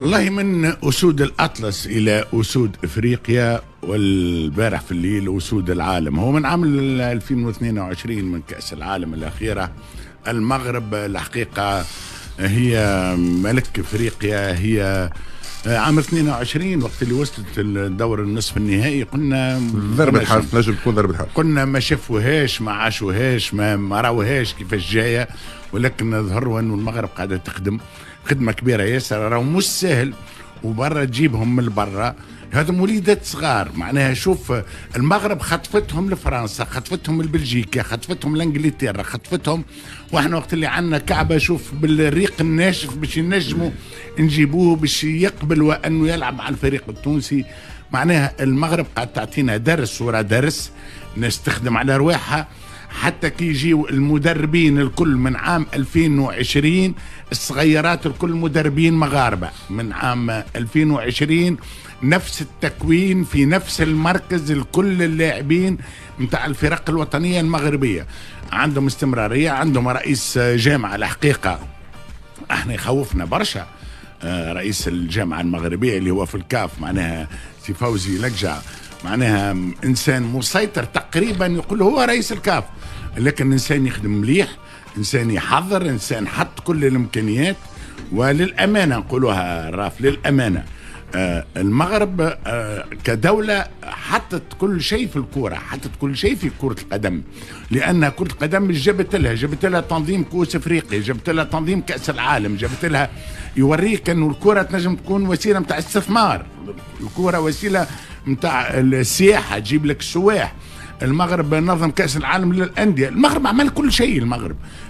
والله من أسود الأطلس إلى أسود إفريقيا، والبارح في الليل أسود العالم. هو من عام 2022 من كأس العالم الأخيرة. المغرب الحقيقة هي ملك إفريقيا. هي عام 22 وقت اللي وصلت الدور النصف النهائي قلنا ضربة حظ، نجم تكون ضربة حظ. قلنا ما شافوهاش، ما عاشوهاش، ما راوهاش كيفاش جايه، ولكن ظهروا انه المغرب قاعده تخدم خدمه كبيره ياسر. راهو مش سهل وبرا تجيبهم من برا، هذم وليدات صغار. معناها شوف، المغرب خطفتهم لفرنسا، خطفتهم لبلجيكا، خطفتهم لانجلترا، خطفتهم. واحنا وقت اللي عندنا كعبه شوف بالريق الناشف باش ينجموا نجيبوه باش يقبل وانه يلعب مع الفريق التونسي. معناها المغرب قاعد تعطينا درس ورا درس، ناس تخدم على رواحها. حتى كي يجيو المدربين الكل من عام 2020 الصغيرات الكل مدربين مغاربة. من عام 2020 نفس التكوين في نفس المركز، الكل اللاعبين متاع الفرق الوطنية المغربية عندهم استمرارية، عندهم رئيس جامعة. الحقيقة احنا يخوفنا برشا رئيس الجامعة المغربية اللي هو في الكاف، معناها سي فوزي لقجع، معناها انسان مسيطر تقريبا، يقول هو رئيس الكاف، لكن انسان يخدم مليح، انسان يحضر، انسان حط كل الامكانيات. وللامانه نقولوها راف، للامانه المغرب كدولة حطت كل شيء في الكورة، حطت كل شيء في كرة القدم، لأن كرة القدم جابت لها تنظيم كؤوس افريقيا، جابت لها تنظيم كأس العالم، جابت لها يوريك أنه الكرة تنجم تكون وسيلة متاع استثمار، الكرة وسيلة متاع السياحة، تجيب لك السواح. المغرب نظم كأس العالم للأندية، المغرب عمل كل شيء.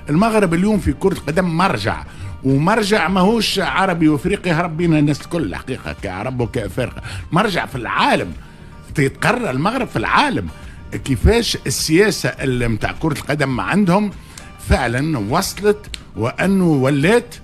المغرب اليوم في كرة القدم مرجع، ومرجع ماهوش عربي وافريقي هرب بينا الناس الكل الحقيقه، كعرب وكافارقه، مرجع في العالم. تتقرر المغرب في العالم كيفاش السياسه اللي متاع كره القدم عندهم فعلا وصلت، وانه ولات